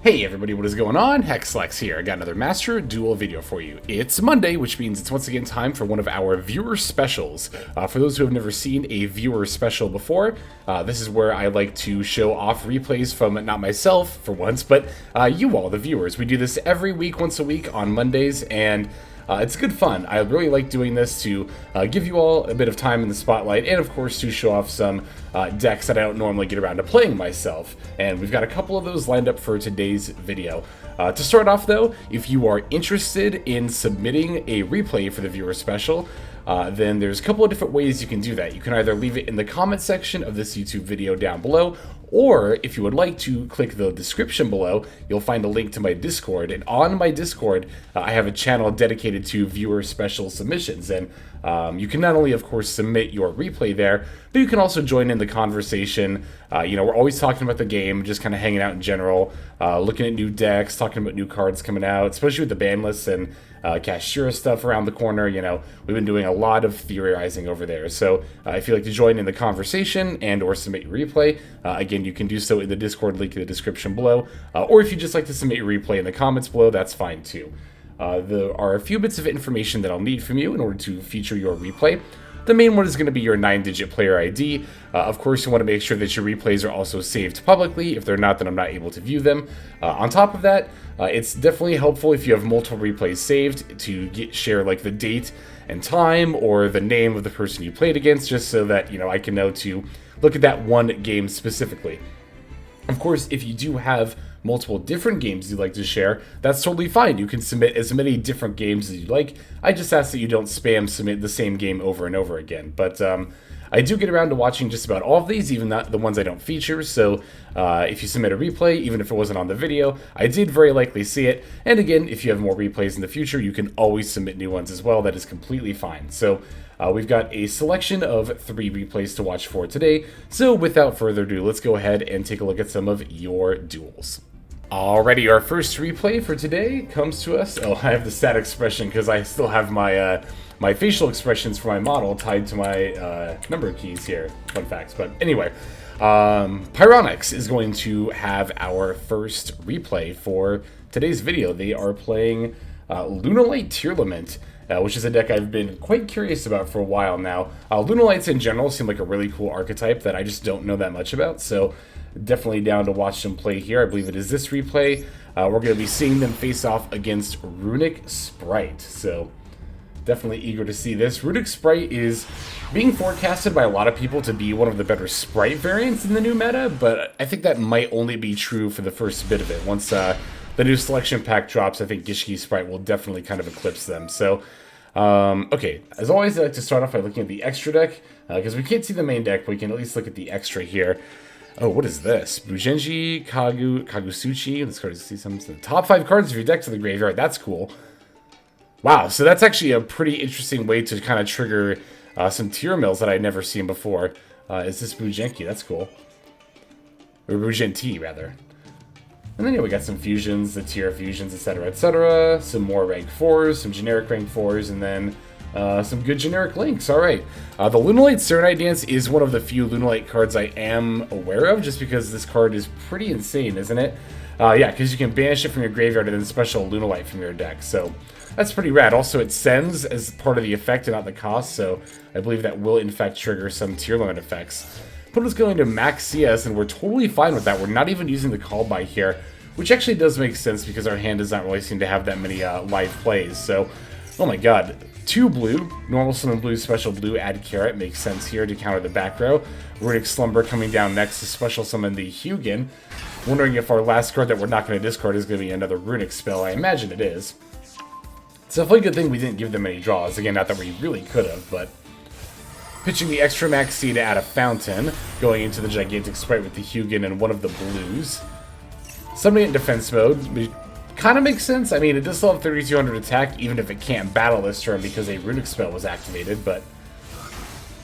Hey everybody, what is going on? HexLex here. I got another Master Duel video for you. It's Monday, which means it's once again time for one of our viewer specials. For those who have never seen a viewer special before, this is where I like to show off replays from not myself for once, but you all, the viewers. We do this every week, once a week on Mondays, and it's good fun. I really like doing this to give you all a bit of time in the spotlight, and of course to show off some decks that I don't normally get around to playing myself. And we've got a couple of those lined up for today's video. To start off though, if you are interested in submitting a replay for the viewer special, then there's a couple of different ways you can do that. You can either leave it in the comment section of this YouTube video down below, or if you would like to click the description below, you'll find a link to my Discord. And on my Discord, I have a channel dedicated to viewer special submissions. And you can not only, of course, submit your replay there, but you can also join in the conversation. We're always talking about the game, just kind of hanging out in general, looking at new decks, talking about new cards coming out, especially with the ban lists and Kashira stuff around the corner. We've been doing a lot of theorizing over there. So if you'd like to join in the conversation and or submit your replay, again, you can do so in the Discord link in the description below. Or if you just like to submit your replay in the comments below, that's fine too. There are a few bits of information that I'll need from you in order to feature your replay. The main one is going to be your 9-digit player ID. Of course, you want to make sure that your replays are also saved publicly. If they're not, then I'm not able to view them. On top of that, it's definitely helpful if you have multiple replays saved to share like the date and time or the name of the person you played against, just so that I can know to look at that one game specifically. Of course, if you do have multiple different games you'd like to share, that's totally fine. You can submit as many different games as you like. I just ask that you don't spam submit the same game over and over again. But I do get around to watching just about all of these, even the ones I don't feature. So if you submit a replay, even if it wasn't on the video, I did very likely see it. And again, if you have more replays in the future, you can always submit new ones as well. That is completely fine. So we've got a selection of 3 replays to watch for today. So without further ado, let's go ahead and take a look at some of your duels. Alrighty, our first replay for today comes to us. Oh, I have the stat expression because I still have my my facial expressions for my model tied to my number keys here. Fun facts. But anyway, Runic is going to have our first replay for today's video. They are playing Lunalight TEARLAMENT, which is a deck I've been quite curious about for a while now. Lunalights in general seem like a really cool archetype that I just don't know that much about, so definitely down to watch them play here. I believe it is this replay. We're going to be seeing them face off against Runic Sprite, so definitely eager to see this. Runic Sprite is being forecasted by a lot of people to be one of the better Sprite variants in the new meta, but I think that might only be true for the first bit of it. Once the new selection pack drops, I think Gishki Sprite will definitely kind of eclipse them. So, okay, as always, I like to start off by looking at the extra deck, because we can't see the main deck, but we can at least look at the extra here. Oh, what is this? Bugenji, Kagusuchi. Let's go to see some of the top 5 cards of your deck to the graveyard. That's cool. Wow, so that's actually a pretty interesting way to kind of trigger some tier mills that I'd never seen before. Is this Bugenki? That's cool. Or Bugenti, rather. And then, yeah, we got some fusions, the tier fusions, etc., etc. Some more rank 4s, some generic rank 4s, and then some good generic links. Alright. The Lunalight Serenite Dance is one of the few Lunalight cards I am aware of, just because this card is pretty insane, isn't it? Yeah, because you can banish it from your graveyard and then special Lunalight from your deck, so that's pretty rad. Also, it sends as part of the effect and not the cost, so I believe that will in fact trigger some tier limit effects. Opponent's going to max CS, and we're totally fine with that. We're not even using the call by here, which actually does make sense because our hand does not really seem to have that many live plays. So, oh my god, 2 blue, normal summon blue, special blue, add carrot, makes sense here to counter the back row. Runic Slumber coming down next to special summon the Hugin. Wondering if our last card that we're not going to discard is going to be another Runic spell. I imagine it is. It's definitely a good thing we didn't give them any draws. Again, not that we really could have, but pitching the extra max C to add a fountain, going into the Gigantic Sprite with the Hugin and one of the blues. Summoning it in defense mode kind of makes sense. I mean, it does still have 3200 attack, even if it can't battle this turn because a Runic spell was activated, but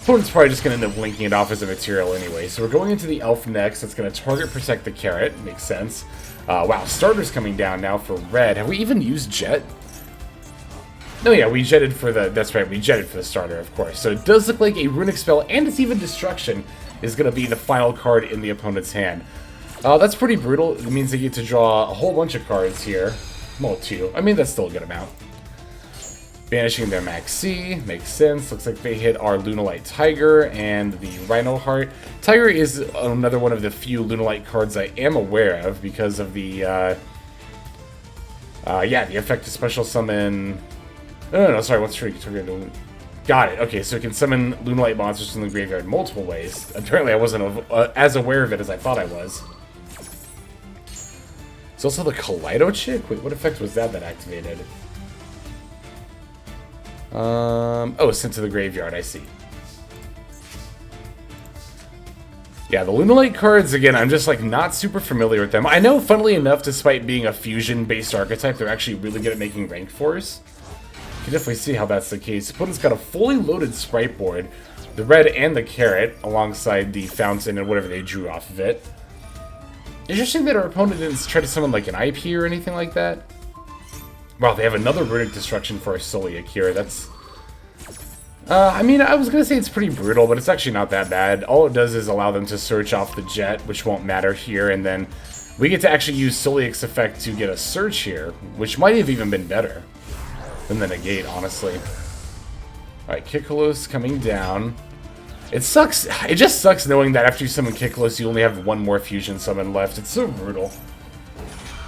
opponent's probably just going to end up linking it off as a material anyway. So we're going into the Elf next. That's going to target Protect the Carrot. Makes sense. Wow, starters coming down now for red. Have we even used Jet? No, yeah, we jetted for the... That's right, we jetted for the starter, of course. So it does look like a Runic spell, and it's even Destruction, is going to be the final card in the opponent's hand. That's pretty brutal. It means they get to draw a whole bunch of cards here. Well, 2. I mean, that's still a good amount. Banishing their Max C. Makes sense. Looks like they hit our Lunalight Tiger and the Rhino Heart. Tiger is another one of the few Lunalight cards I am aware of because of the, the effect to special summon... No, sorry, what's trigger? Got it. Okay, so it can summon Lunalight monsters from the graveyard multiple ways. Apparently I wasn't as aware of it as I thought I was. It's also the Kaleido Chick? Wait, what effect was that activated? Oh, sent to the graveyard, I see. Yeah, the Lunalight cards, again, I'm just, like, not super familiar with them. I know, funnily enough, despite being a fusion-based archetype, they're actually really good at making rank 4s. You can definitely see how that's the case. Opponent's got a fully loaded sprite board, the red and the carrot, alongside the fountain and whatever they drew off of it. Interesting that our opponent didn't try to summon, like, an IP or anything like that. Wow, they have another Runic Destruction for our Soliac here. That's... I mean, I was gonna say it's pretty brutal, but it's actually not that bad. All it does is allow them to search off the jet, which won't matter here, and then we get to actually use Soliac's effect to get a search here, which might have even been better than the negate, honestly. Alright, Kikolos coming down. It sucks. It just sucks knowing that after you summon Kikolos, you only have one more fusion summon left. It's so brutal.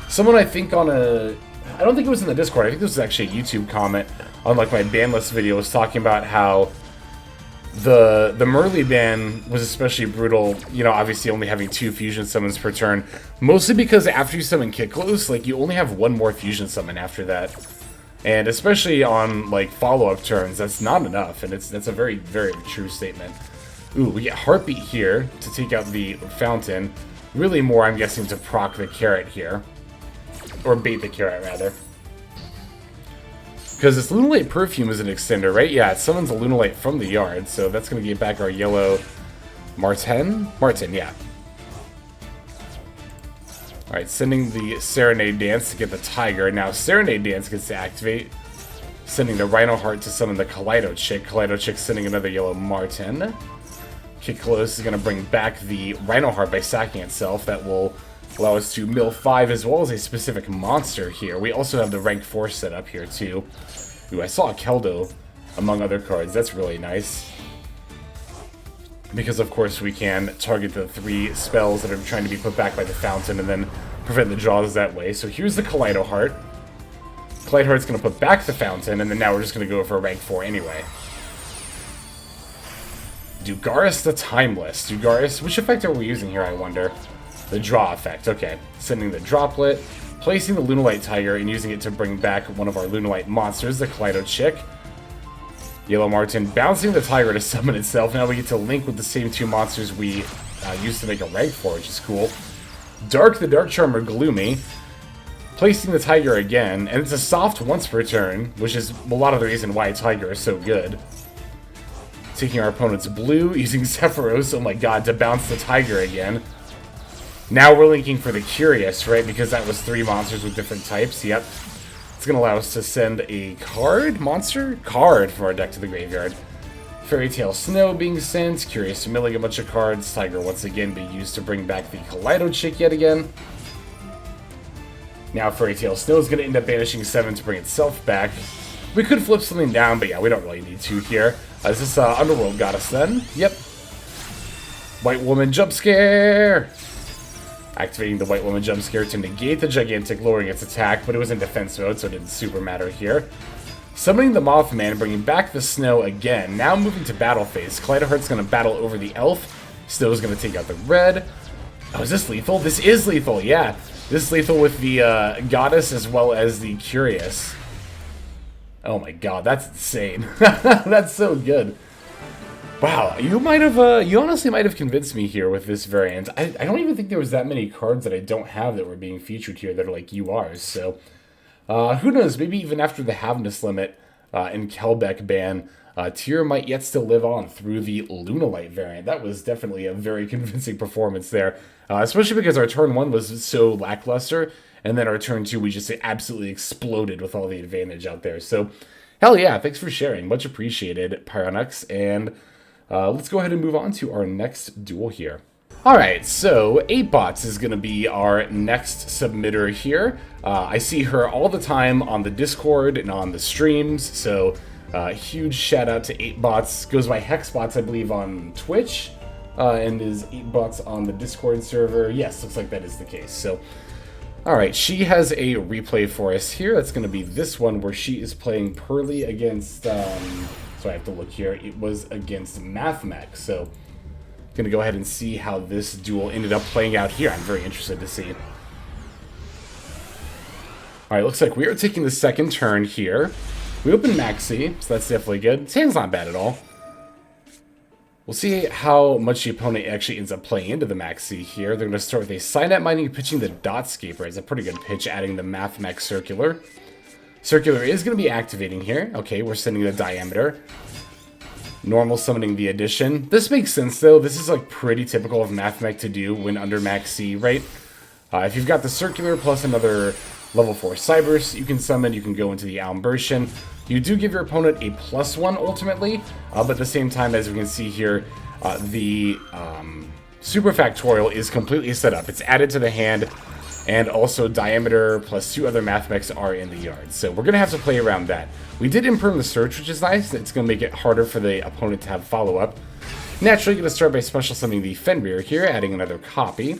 Someone, I think, on a... I don't think it was in the Discord. I think this was actually a YouTube comment on like my ban list video, was talking about how the Merly ban was especially brutal, you know, obviously only having 2 fusion summons per turn, mostly because after you summon Kikolos, like, you only have one more fusion summon after that. And especially on, like, follow-up turns, that's not enough, and that's a very, very true statement. Ooh, we get Heartbeat here to take out the fountain. Really more, I'm guessing, to proc the carrot here. Or bait the carrot, rather. Because this Lunalight Perfume is an extender, right? Yeah, it summons a Lunalight from the yard, so that's going to get back our yellow Martin? Martin, yeah. Alright, sending the Serenade Dance to get the Tiger. Now, Serenade Dance gets to activate. Sending the Rhino Heart to summon the Kaleido Chick. Kaleido Chick sending another yellow Martin. Kikolos is going to bring back the Rhino Heart by sacking itself. That will allow us to mill 5 as well as a specific monster here. We also have the rank 4 set up here too. Ooh, I saw a Keldo among other cards. That's really nice. Because of course we can target the 3 spells that are trying to be put back by the fountain and then prevent the draws that way. So here's the Kaleido Heart. Kaleido Heart's going to put back the fountain, and then now we're just going to go for a rank 4 anyway. Dugaris the Timeless. Dugaris, which effect are we using here, I wonder? The draw effect, okay. Sending the Droplet, placing the Lunalight Tiger, and using it to bring back one of our Lunalight monsters, the Kaleido Chick. Yellow Martin bouncing the Tiger to summon itself. Now we get to link with the same 2 monsters we used to make a rank for, which is cool. Dark the Dark Charmer Gloomy, placing the Tiger again, and it's a soft once per turn, which is a lot of the reason why Tiger is so good. Taking our opponent's blue, using Sephiroth, oh my god, to bounce the Tiger again. Now we're linking for the Curious, right? Because that was 3 monsters with different types. Yep. It's going to allow us to send a monster card from our deck to the graveyard. Fairy Tale Snow being sent. Curious milling a bunch of cards. Tiger once again being used to bring back the Kaleido Chick yet again. Now Fairy Tale Snow is going to end up banishing 7 to bring itself back. We could flip something down, but yeah, we don't really need to here. Is this Underworld Goddess then? Yep. White Woman Jump Scare! Activating the White Woman Jump Scare to negate the Gigantic, lowering its attack, but it was in defense mode, so it didn't super matter here. Summoning the Mothman, bringing back the Snow again. Now moving to battle phase. Kaleido Heart's going to battle over the Elf. Snow's going to take out the red. Oh, is this lethal? This is lethal, yeah. This is lethal with the Goddess as well as the Curious. Oh my god, that's insane. That's so good. Wow, you honestly might have convinced me here with this variant. I don't even think there was that many cards that I don't have that were being featured here that are like URs, so... who knows, maybe even after the Havness limit and Kelbeck ban, Tyr might yet still live on through the Lunalight variant. That was definitely a very convincing performance there, especially because our turn 1 was so lackluster, and then our turn 2 we just absolutely exploded with all the advantage out there. So, hell yeah, thanks for sharing. Much appreciated, Pyronux, and... let's go ahead and move on to our next duel here. Alright, so HexBots is going to be our next submitter here. I see her all the time on the Discord and on the streams, so huge shout out to HexBots. Goes by HexBots, I believe, on Twitch, and is HexBots on the Discord server. Yes, looks like that is the case. So, alright, she has a replay for us here. That's going to be this one where she is playing Pearly against, so I have to look here, it was against MathMech, so going to go ahead and see how this duel ended up playing out here. I'm very interested to see. Alright, looks like we are taking the second turn here. We open Maxi, so that's definitely good. This hand's not bad at all. We'll see how much the opponent actually ends up playing into the Maxi here. They're going to start with a Signet Mining, pitching the Dotscaper. It's a pretty good pitch, adding the MathMech Circular. Circular is going to be activating here. Okay, we're sending the Diameter. Normal summoning the Addition. This makes sense, though. This is, like, pretty typical of MathMech to do when under Max C, right? If you've got the Circular plus another level 4 Cybers you can summon, you can go into the Almbertian. You do give your opponent a +1 ultimately, but at the same time, as we can see here, the Super Factorial is completely set up. It's added to the hand, and also Diameter plus 2 other MathMechs are in the yard. So we're going to have to play around that. We did improve the search, which is nice. It's going to make it harder for the opponent to have follow-up. Naturally, going to start by special summoning the Fenrir here, adding another copy.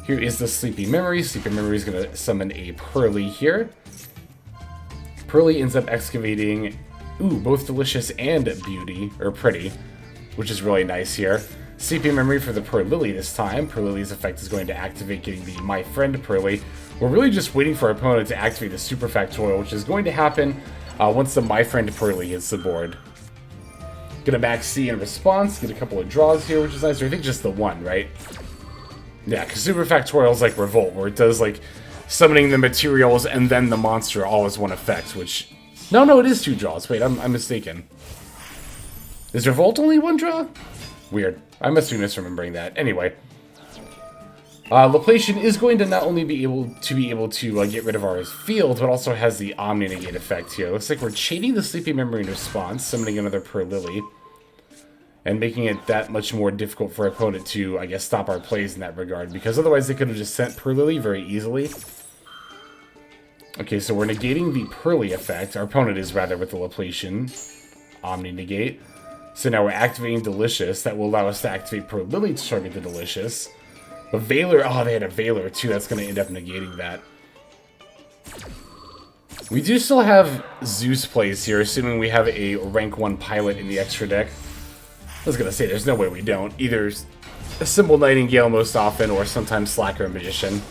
Here is the Sleepy Memory. Sleepy Memory is going to summon a Pearly here. Pearly ends up excavating, both Delicious and Beauty, or Pretty, which is really nice here. Sleepy Memory for the Purlily this time. Purlily's effect is going to activate, getting the My Friend Pearly. We're really just waiting for our opponent to activate the Super Factorial, which is going to happen once the My Friend Pearly hits the board. Gonna Max C in response, get a couple of draws here, which is nice, or I think just the one, right? Yeah, because Super Factorial is like Revolt, where it does like summoning the materials and then the monster all as one effect, which... No, it is 2 draws. Wait, I'm mistaken. Is Revolt only 1 draw? Weird. I must be misremembering that. Anyway. Laplacian is going to not only be able to get rid of our field, but also has the Omni Negate effect here. Looks like we're chaining the Sleepy Memory in response, summoning another Purlily, and making it that much more difficult for our opponent to, I guess, stop our plays in that regard, because otherwise they could have just sent Purlily very easily. Okay, so we're negating the Pearly effect. Our opponent is, rather, with the Laplacian Omni Negate. So now we're activating Delicious. That will allow us to activate Purlily to target the Delicious. But Valor, they had a Valor too. That's going to end up negating that. We do still have Zeus plays here, assuming we have a rank 1 pilot in the extra deck. I was going to say, there's no way we don't. Either a Symbol Nightingale most often, or sometimes Slacker Magician.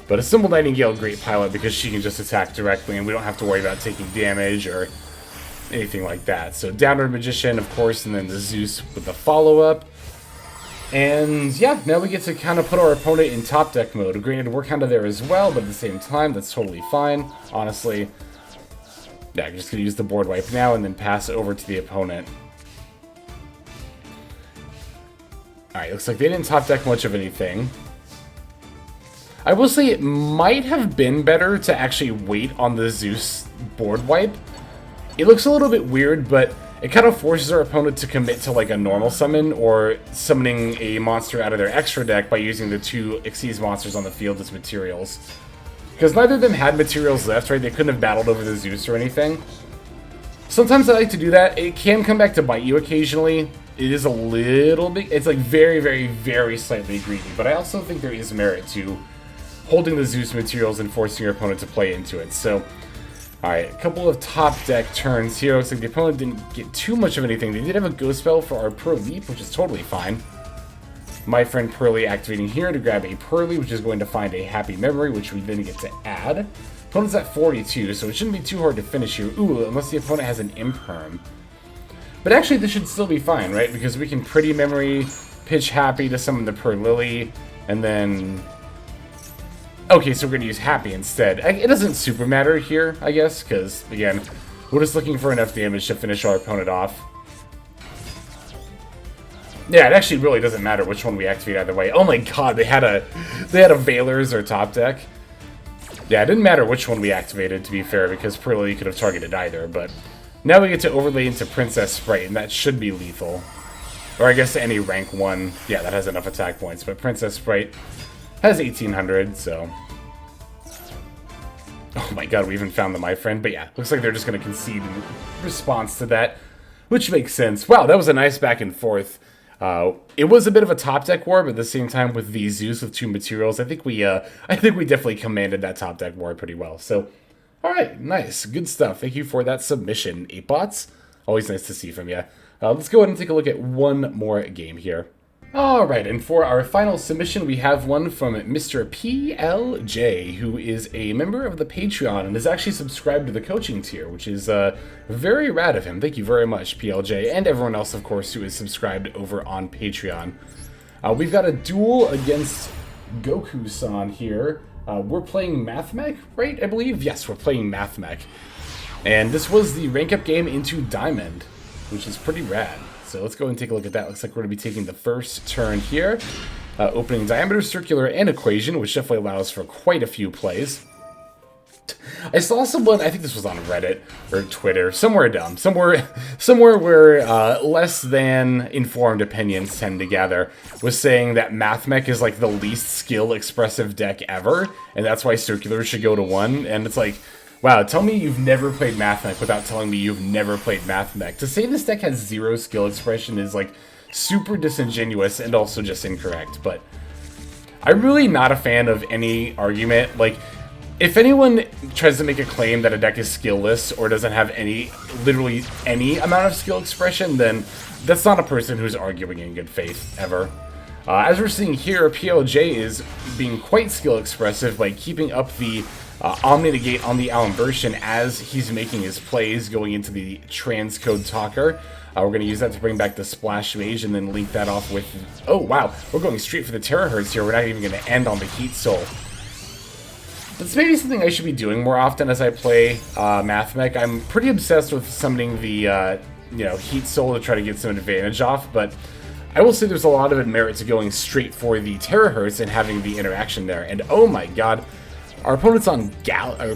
But a Symbol Nightingale, great pilot, because she can just attack directly, and we don't have to worry about taking damage or anything like that. So Downward Magician, of course, and then the Zeus with the follow-up. And yeah, now we get to kind of put our opponent in top deck mode. Granted, we're kind of there as well, but at the same time, that's totally fine, honestly. Yeah, I'm just going to use the board wipe now and then pass over to the opponent. Alright, looks like they didn't top deck much of anything. I will say it might have been better to actually wait on the Zeus board wipe. It looks a little bit weird, but it kind of forces our opponent to commit to like a normal summon or summoning a monster out of their extra deck by using the 2 Xyz monsters on the field as materials. Because neither of them had materials left, right? They couldn't have battled over the Zeus or anything. Sometimes I like to do that. It can come back to bite you occasionally. It is a little bit... It's like very, very, very slightly greedy. But I also think there is merit to holding the Zeus materials and forcing your opponent to play into it. So... Alright, a couple of top deck turns here. Looks like the opponent didn't get too much of anything. They did have a Ghost Spell for our Pearl Leap, which is totally fine. My Friend Pearly activating here to grab a Pearly, which is going to find a Happy Memory, which we then get to add. Opponent's at 42, so it shouldn't be too hard to finish here. Unless the opponent has an Imperm. But actually, this should still be fine, right? Because we can Pretty Memory, pitch Happy to summon the Purlily, and then... Okay, so we're going to use Happy instead. It doesn't super matter here, I guess, because, again, we're just looking for enough damage to finish our opponent off. Yeah, it actually really doesn't matter which one we activate either way. Oh my god, they had a Valor as their top deck. Yeah, it didn't matter which one we activated, to be fair, because Purlily could have targeted either, but now we get to overlay into Princess Sprite, and that should be lethal. Or I guess any rank 1, yeah, that has enough attack points. But Princess Sprite has 1800, so... Oh my god, we even found the My Friend. But yeah, looks like they're just going to concede in response to that, which makes sense. Wow, that was a nice back and forth. It was a bit of a top deck war, but at the same time with the Zeus with 2 materials, I think we definitely commanded that top deck war pretty well. So, all right, nice, good stuff. Thank you for that submission, 8bots. Always nice to see from you. Let's go ahead and take a look at one more game here. Alright, and for our final submission, we have one from Mr. PLJ, who is a member of the Patreon and is actually subscribed to the coaching tier, which is very rad of him. Thank you very much, PLJ, and everyone else, of course, who is subscribed over on Patreon. We've got a duel against Goku-san here. We're playing Mathmech, right, I believe? Yes, we're playing Mathmech. And this was the rank-up game into Diamond, which is pretty rad. So let's go and take a look at that. Looks like we're going to be taking the first turn here. Opening diameter, circular, and equation, which definitely allows for quite a few plays. I saw someone, I think this was on Reddit or Twitter, somewhere where less than informed opinions tend to gather, was saying that Mathmech is like the least skill-expressive deck ever, and that's why circular should go to 1. And it's like, wow, tell me you've never played Mathmech without telling me you've never played Mathmech. To say this deck has 0 skill expression is, like, super disingenuous and also just incorrect. But I'm really not a fan of any argument. Like, if anyone tries to make a claim that a deck is skillless or doesn't have literally any amount of skill expression, then that's not a person who's arguing in good faith, ever. As we're seeing here, PLJ is being quite skill expressive by keeping up the Omni Negate on the Allen version as he's making his plays going into the Transcode Talker. We're going to use that to bring back the Splash Mage and then link that off with... Oh, wow. We're going straight for the Terahertz here. We're not even going to end on the Heat Soul. That's maybe something I should be doing more often as I play Mathmech. I'm pretty obsessed with summoning the Heat Soul to try to get some advantage off, but I will say there's a lot of merit to going straight for the Terahertz and having the interaction there. And oh my god... Our opponent's on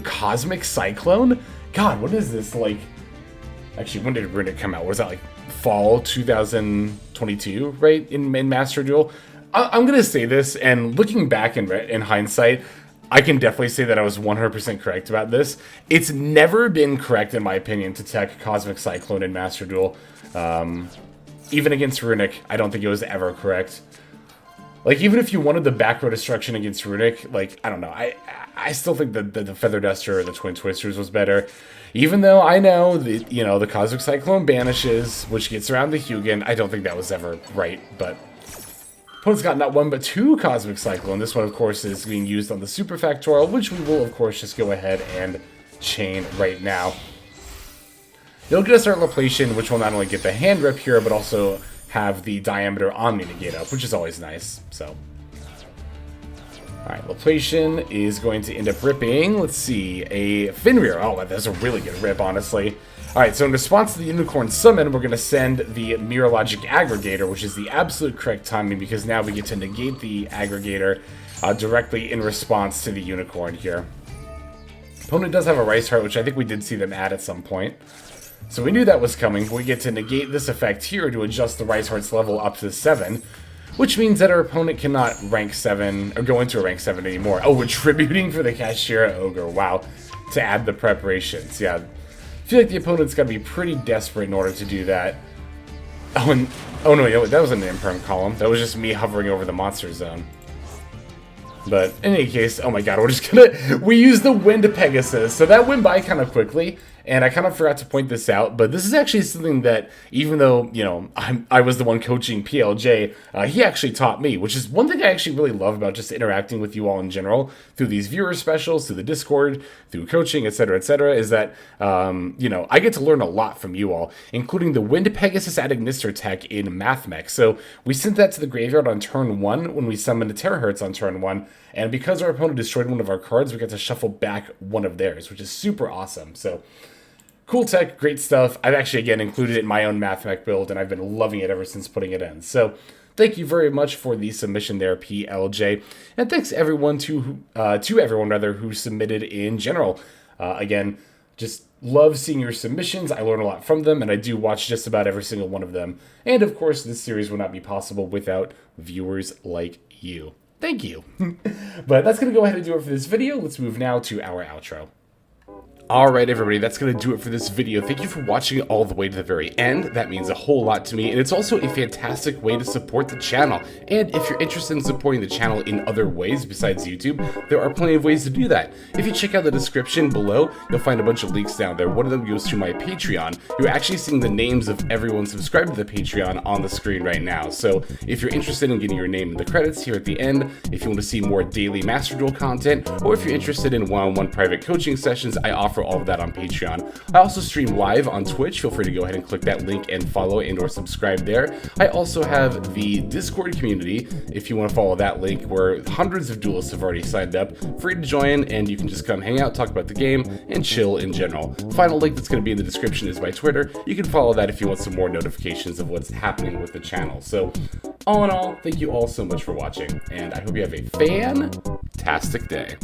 Cosmic Cyclone? God, what is this, like... Actually, when did Runic come out? Was that, like, fall 2022, right? In Master Duel? I'm gonna say this, and looking back in hindsight, I can definitely say that I was 100% correct about this. It's never been correct, in my opinion, to tech Cosmic Cyclone in Master Duel. Even against Runic, I don't think it was ever correct. Like, even if you wanted the back row destruction against Runic, like, I don't know, I still think that the Feather Duster or the Twin Twisters was better. Even though I know that, the Cosmic Cyclone banishes, which gets around the Hugin, I don't think that was ever right, but... Opponent's got not 1 but 2 Cosmic Cyclone. This one, of course, is being used on the Super Factorial, which we will, of course, just go ahead and chain right now. You'll get a start Laplacian, which will not only get the hand rep here, but also have the diameter Omni Negate up, which is always nice, so. Alright, Laplacian is going to end up ripping, let's see, a Fenrir. Oh, that's a really good rip, honestly. Alright, so in response to the Unicorn Summon, we're going to send the Mirrologic Aggregator, which is the absolute correct timing, because now we get to negate the Aggregator directly in response to the Unicorn here. Opponent does have a Rice Heart, which I think we did see them add at some point. So we knew that was coming. We get to negate this effect here to adjust the Rice Heart's level up to 7, which means that our opponent cannot rank 7, or go into a rank 7 anymore. Oh, we're tributing for the Kashira Ogre, wow, to add the preparations. Yeah, I feel like the opponent's got to be pretty desperate in order to do that. Oh, and, oh no, that wasn't an imperm column. That was just me hovering over the monster zone. But in any case, oh my god, we're just gonna... We used the Wind Pegasus, so that went by kind of quickly. And I kind of forgot to point this out, but this is actually something that, even though, I was the one coaching PLJ, he actually taught me, which is one thing I actually really love about just interacting with you all in general, through these viewer specials, through the Discord, through coaching, etc., is that, I get to learn a lot from you all, including the Wind Pegasus ad Ignister tech in Mathmech. So we sent that to the graveyard on turn 1 when we summoned a Terahertz on turn 1, and because our opponent destroyed one of our cards, we got to shuffle back one of theirs, which is super awesome. So... cool tech, great stuff. I've actually, again, included it in my own Mathmech build, and I've been loving it ever since putting it in. So, thank you very much for the submission there, PLJ. And thanks everyone to everyone who submitted in general. Again, Just love seeing your submissions. I learn a lot from them, and I do watch just about every single one of them. And of course, this series would not be possible without viewers like you. Thank you. But that's going to go ahead and do it for this video. Let's move now to our outro. Alright everybody, that's going to do it for this video. Thank you for watching all the way to the very end. That means a whole lot to me, and it's also a fantastic way to support the channel. And if you're interested in supporting the channel in other ways besides YouTube, there are plenty of ways to do that. If you check out the description below, you'll find a bunch of links down there. One of them goes to my Patreon. You're actually seeing the names of everyone subscribed to the Patreon on the screen right now. So if you're interested in getting your name in the credits here at the end, if you want to see more daily Master Duel content, or if you're interested in one-on-one private coaching sessions, I offer all of that on Patreon. I also stream live on Twitch. Feel free to go ahead and click that link and follow and or subscribe there. I also have the Discord community, if you want to follow that link, where hundreds of duelists have already signed up. Free to join, and you can just come hang out, talk about the game, and chill in general. Final link that's going to be in the description is my Twitter. You can follow that if you want some more notifications of what's happening with the channel. So, all in all, thank you all so much for watching, and I hope you have a fantastic day.